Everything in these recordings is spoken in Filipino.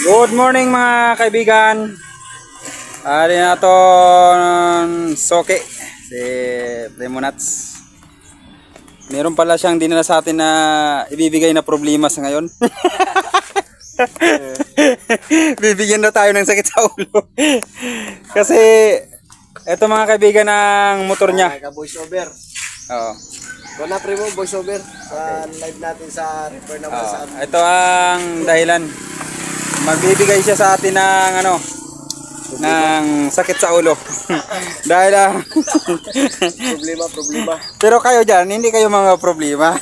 Good morning mga kaibigan. Ari na to Soke si Lemonats. Meron pala siyang dinala sa atin na ibibigay na problema sa ngayon. Bibigyan na tayo ng sakit sa ulo. Kasi eto mga kaibigan ang motor niya. Voice over. Oo. Wala primo voice over sa live natin sa repair naman sa ito ang dahilan. Magbibigay siya sa atin ng ano, ng sakit sa ulo. Dahil problema. Pero kayo diyan, hindi kayo mga problema.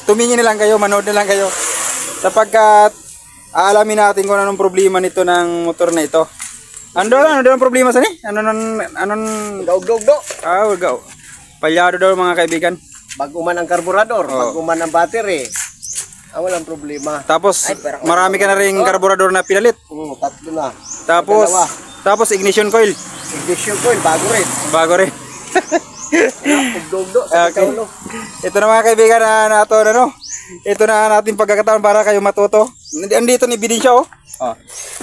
Tumingin na lang kayo, manood na lang kayo. Sapagkat aalamin natin kung anong problema nito ng motor na ito. Ano ang problema sa ni? Anong gaug-gaug-do. Gaw. Palyado daw mga kaibigan. Bago man ang karburador, bago man ang battery. Walang problema. Tapos marami ka na ring karburador na pinalit. Tatlo na. Tapos ignition coil. Ignition coil bago rin. Gaug-gaug-do. Okay. Ito na mga kaibigan na ito ito na natin pagkakataon para kayo matuto. Andito ni Bidin siya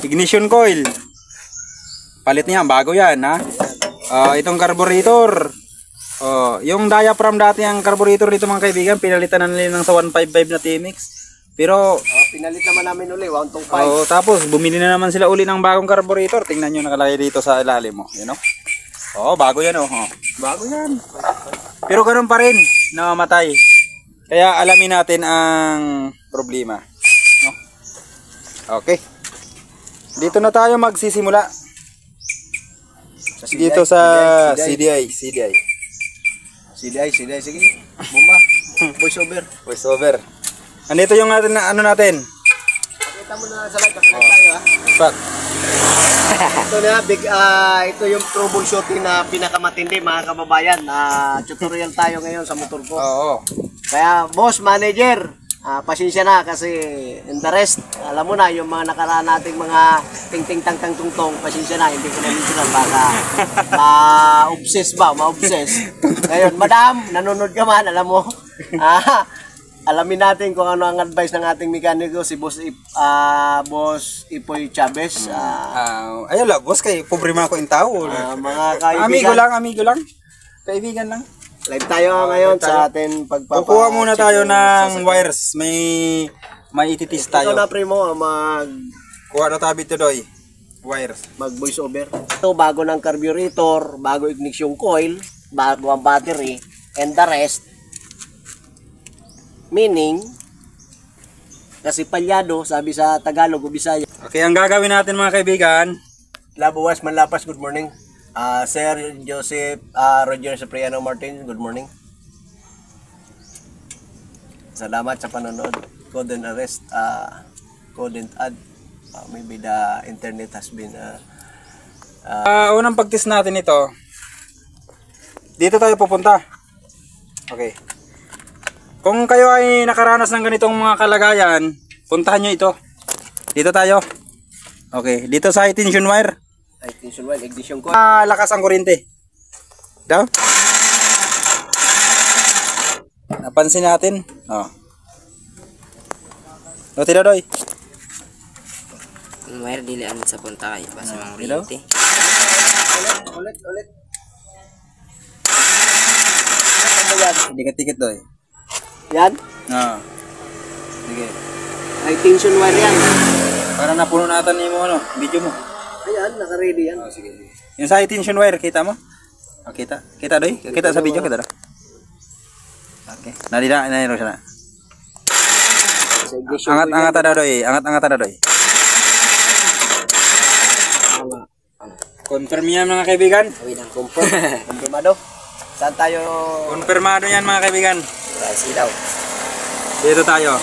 ignition coil. Palit niya, bago yan ha. Itong carburetor. Yung diaphragm dati ang carburetor dito mga kaibigan, pinalitan na nila ng sa 155 na TMX. Pero pinalit naman namin uli 125. Tapos bumili na naman sila uli ng bagong carburetor. Tingnan niyo nakalagay dito sa ilalim mo, you know. Bago yan Bago yan. Pero ganoon pa rin namamatay. Kaya alamin natin ang problema, no? Okay. Dito na tayo magsisimula. Dito sa CDI. Sige. Bomba. Voice over. Andito yung natin na ano natin. Pakita mo na sa live, kakalit tayo ha. Start. Ito yung troubleshooting na pinakamatindi mga kababayan. Tutorial tayo ngayon sa motor ko. Kaya boss, manager, pasensya na kasi in the rest, alam mo na yung mga nakaraan nating mga ting-ting tang-tang tungtong, pasensya na, hindi ko na mention baka ma-obsess. Ngayon, madam, nanonood ka man, alam mo, alamin natin kung ano ang advice ng ating mekaniko, si Boss Ipoy Chavez. Ayun lang, boss, kay problema ko yung tao. Mga kaibigan. Amigo lang. Kaibigan lang. Live tayo ngayon sa atin Kukuha muna tayo ng wires. May ititis tayo. Ito na primo, kuha na tabi ito doy. Wires. Mag voice over. Ito bago ng carburetor, bago ignition coil, bago ang battery, and the rest. Meaning, kasi palyado, sabi sa Tagalog o Bisaya. Okay, ang gagawin natin mga kaibigan. Labuwas Manlapas, good morning. Sir Joseph Roger Cipriano Martin, good morning. Salamat sa panonood. Couldn't arrest, couldn't add. Maybe the internet has been unang pag-test natin ito. Dito tayo pupunta. Okay. Kung kayo ay nakaranas ng ganitong mga kalagayan, puntahan nyo ito. Dito tayo. Okay, dito sa tension wire. Ignition coil. Lakas ang kuryente. Daw. Napansin natin. Tira doy. Wire dili amin sa punta kay basta mang kuryente. Ulit. Dikit-dikit doy. Yan? Sige. High tension wire yan. Para napuno natin mo video mo. Ayan, naka-ready yan. Sige. Yung sa tension wire, kita mo? Kita. Kita doy? Kita sa video, kita doy. Okay. Nadira siya na. Angat na doy. Angat na doy. Confirm yan mga kaibigan. Confirmado. Saan tayo? Confirmado yan mga kaibigan. Silaw. Dito tayo.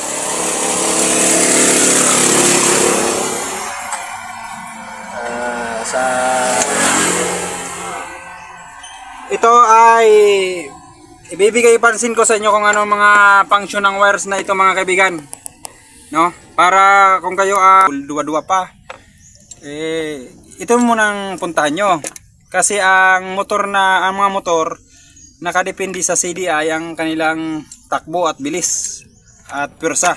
Ito ay ibibigay pansin ko sa inyo kung ano mga function ng wires na ito mga kaibigan, no? Para kung kayo duwa-duwa pa, ito munang puntahan nyo. Kasi ang mga motor nakadepende sa CDI ang kanilang takbo at bilis at pwersa.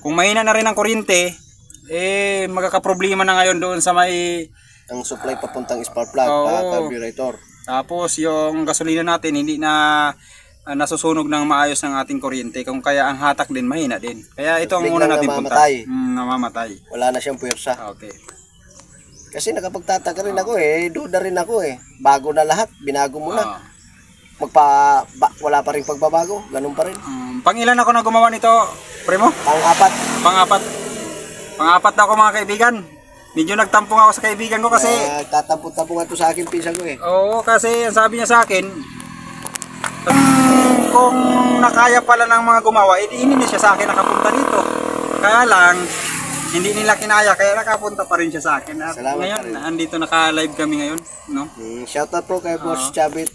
Kung mahina na rin ang kuryente, magkakaproblema na ngayon doon sa may Ang supply papuntang spark plug, Oo. carburetor. tapos yung gasolina natin hindi na nasusunog ng maayos ng ating kuryente, kung kaya ang hatak din mahina din. Kaya ito ang una Biglang natin punta. namamatay. Namamatay. Wala na siyang puwersa. Okay. Kasi nakapagtataka rin ako duda rin ako Bago na lahat, binago mo na. Wala pa rin pagbabago, ganun pa rin. Pangilan ako na gumawa nito, primo? Pang-apat. Pangapat na ako mga kaibigan. Medyo nagtampong ako sa kaibigan ko kasi Tatampo-tampo nga to sa akin, pinsan ko oo, kasi ang sabi niya sa akin, kung nakaya pala ng mga gumawa, hindi niya siya sa akin nakapunta dito. Kaya lang, hindi nila kinaya, kaya nakapunta pa rin siya sa akin. At Salamat ngayon, pa rin. andito naka-live kami ngayon, no? Shoutout po kay Boss Chabit,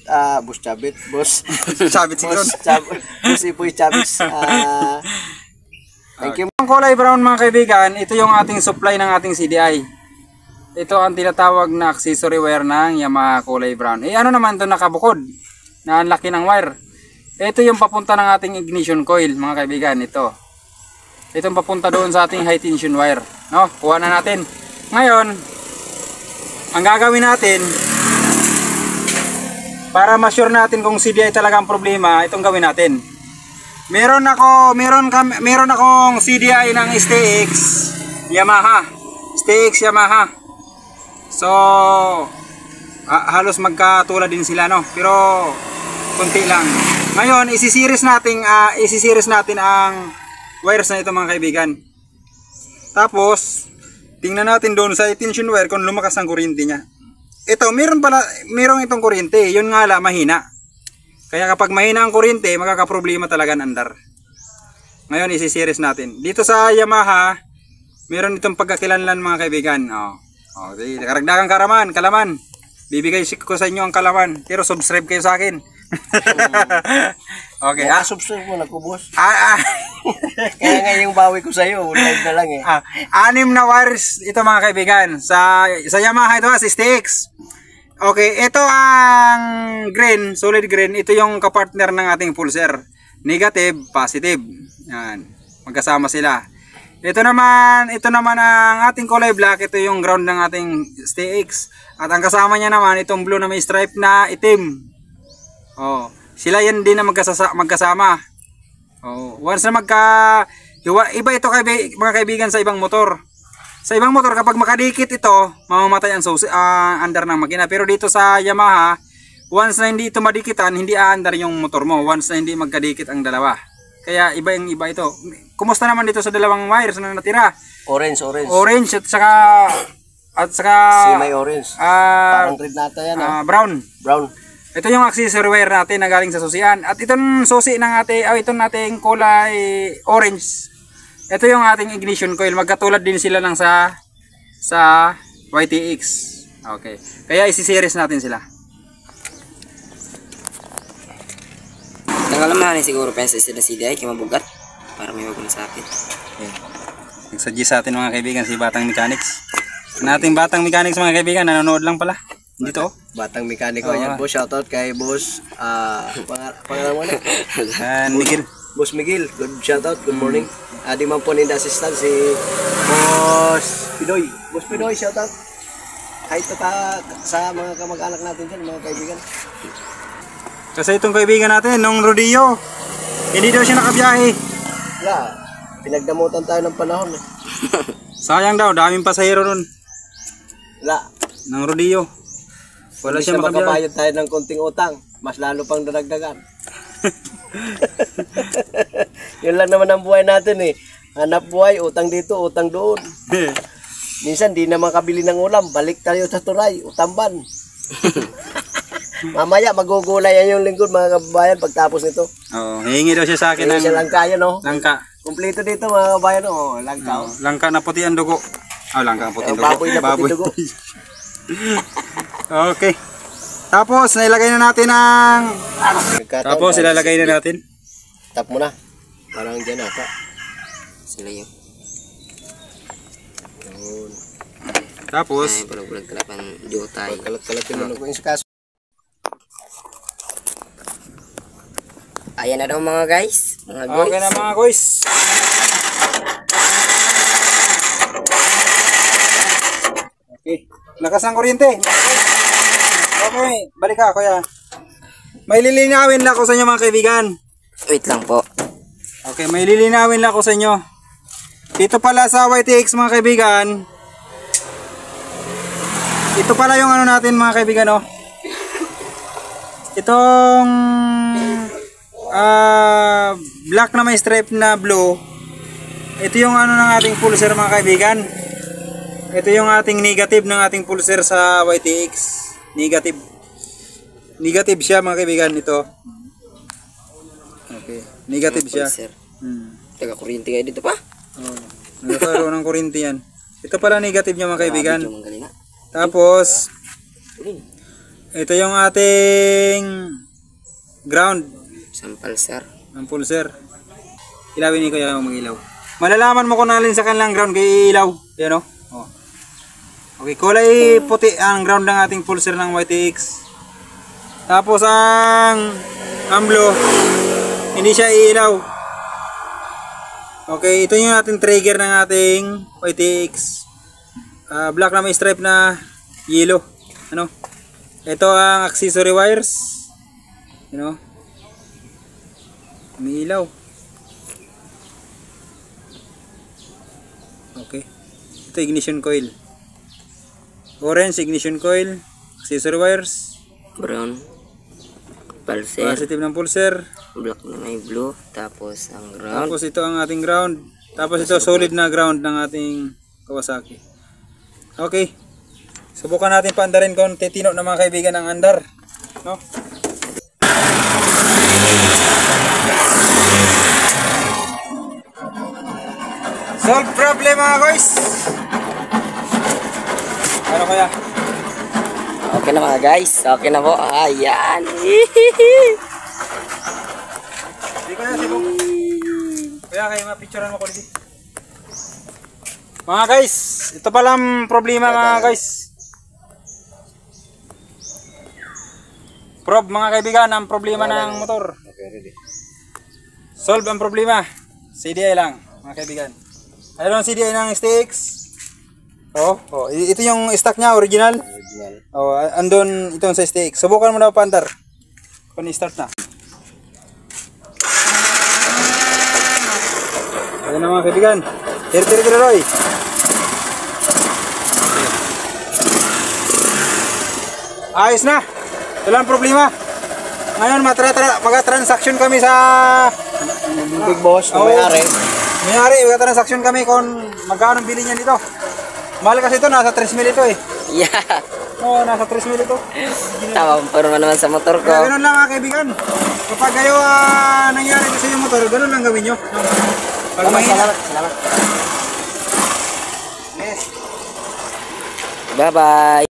Boss Sabit siguro. Boss Ipoy Chavez. Thank you. Ang kulay brown mga kaibigan, ito yung ating supply ng ating CDI. Ito ang tinatawag na accessory wire ng Yamaha kulay brown. Ano naman ito nakabukod? Na ang laki ng wire. Ito yung papunta ng ating ignition coil mga kaibigan. Ito yung papunta doon sa ating high tension wire, no? Kuha na natin. Ngayon, ang gagawin natin para ma-sure natin kung CDI talaga ang problema, itong gawin natin. Meron akong CDI ng STX Yamaha. So halos magkatulad din sila, no? Pero konti lang. Ngayon, isi-series natin ang wires na ito mga kaibigan. Tapos tingnan natin doon sa tension wire kung lumakas ang kuryente niya. Ito, meron itong kuryente, yun nga lang mahina. Kaya kapag mahina ang kuryente, magkakaproblema talaga ng andar. Ngayon, isi-series natin. Dito sa Yamaha, meron itong pagkakilanlan mga kaibigan. Okay, karagdagang kalaman. Bibigay ko sa inyo ang kalaman. Pero subscribe kayo sa akin. Okay. Subscribe mo na ko, boss. Kaya Kaya nga yung bawi ko sa'yo, live na lang 6 na wires ito mga kaibigan. Sa Yamaha ito, sa STX. Okay, ito ang green, solid green. Ito yung kapartner ng ating pulser. Negative, positive. Yan. Magkasama sila. Ito naman ang ating kulay black. Ito yung ground ng ating STX. At ang kasama niya naman, itong blue na may stripe na itim. Sila yan din na magkasama. Once na iba ito mga kaibigan sa ibang motor. Sa ibang motor, kapag makadikit ito, mamamatay ang andar ng makina. Pero dito sa Yamaha, once na hindi ito madikitan, hindi aandar yung motor mo. Once na hindi magkadikit ang dalawa. Kaya iba ito. Kumusta naman dito sa dalawang wires na natira? Orange. Orange at saka Semi-orange. Parang red nata yan brown. Ito yung accessory wire natin na galing sa susian. At itong susi ng itong nating kulay orange. Ito yung ating ignition coil. Magkatulad din sila ng sa YTX. Okay. Kaya isi-series natin sila. Nangalamahan siguro pensa sila CDI kaya mabugat para may wag masakit. Okay. Nag-suggest sa atin mga kaibigan si Batang Mechanics. Nating Batang Mechanics mga kaibigan, nanonood lang pala. Dito. Batang mekaniko. Yan, boss. Shoutout kay boss. Pangalan mo na. Miguel. Boss Miguel. Good shoutout. Good morning. Di man po ninda assistant si Boss Pinoy. Boss Pinoy, shoutout. Kahit sa mga kamag-anak natin dyan, mga kaibigan. Kasi itong kaibigan natin, nung rodeo, hindi daw siya nakabiyahe. Wala. Pinagdamutan tayo ng panahon. Sayang daw, daming pasahero nun. Wala. Ng rodeo. Wala siya makabiyahe. Makabayad tayo ng konting utang. Mas lalo pang dadagdagan. Yun lang naman ang buhay natin Hanap buhay, utang dito, utang doon. Minsan di na makabili ng ulam, balik tayo sa turay, utamban. Mamaya magugulay yan yung lingkod mga kababayan pagtapos nito. Hihingi daw siya sa akin ng siya langka yan langka. Kumpleto dito mga kababayan langka langka na puti ang dugo. Langka na puti ang dugo. Baboy na puti dugo. Okay. Tapos nailagay na natin ang ilalagay na natin. Tap mo na. Parang dyan ata. Sila yung Tapos bulag-bulagan jutay. Kalat-kalat yung ko yung kaso. Ayan na daw mga guys. Mga guys. Okay na mga guys. Okay. Lakas ng kuryente. Okay, balik ka kuya. May lilinawin lang ako sa inyo mga kaibigan. Wait lang po. Okay, may lilinawin lang ako sa inyo. Dito pala sa YTX mga kaibigan. Ito pala yung ano natin mga kaibigan, oh. Itong black na may stripe na blue. Ito yung ano ng ating pulser mga kaibigan. Ito yung ating negative ng ating pulser sa YTX. Negative. Negative siya mga kaibigan ito. Okay. Negative siya. Sir. Taga-kuryente kayo dito pa? Oh. Nagkaroon ng kuryente yan. Ito pala negative niya mga kaibigan. Magaling na. Tapos ito yung ating ground. Sampal sir. Ang pulser. Ilawin ni kuya mag-ilaw. Malalaman mo kung alin sa kanilang ground kay ilaw. Yan o. Oh. Okay, kulay puti ang ground ng ating pulser ng YTX. Tapos ang blue, hindi siya iilaw. Okay, ito yung ating trigger ng ating YTX. Black na may stripe na yellow. Ano? Ito ang accessory wires. You know? Umiilaw. Okay. Ito ignition coil. Orange ignition coil. Accessory wires. Brown. Pulser. Positive ng pulser. Black na may blue. Tapos ang ground. Tapos ito ang ating ground. Tapos ito solid na ground ng ating Kawasaki. Okay. Subukan natin paandarin kung titino na mga kaibigan ang andar. No? Solve problem mga guys. Ano kaya? Okay na mga guys. Okay na po. Ayan. Hindi ko na sibong. Kaya kayo mapicturean mo ko dito. Mga guys, ito palang problema mga guys. Mga kaibigan, ang problema ng motor. Solve ang problema. CDI lang, mga kaibigan. Ayun ang CDI ng STX. Oh, ito yung stock niya, original. Oh, andun itong sa STX. Subukan mo na pandar. Kung i-start na. Ayun na mga kaibigan. Tira Roy. Ayos na. Walang problema. Ngayon mag-transaction kami sa Big Boss, kung may-ari. May-ari, mag-transaction kami kung magkano bili niya dito. Mahal kasi ito, nasa 3,000 ito eh. Yeah. Oo, nasa 3,000 ito. Tama pa naman sa motor ko. Kaya ganun lang mga kaibigan. Kapag kayo nangyari sa yung motor, ganun lang gawin nyo. Pag mahina. Salamat. Yes. Bye-bye.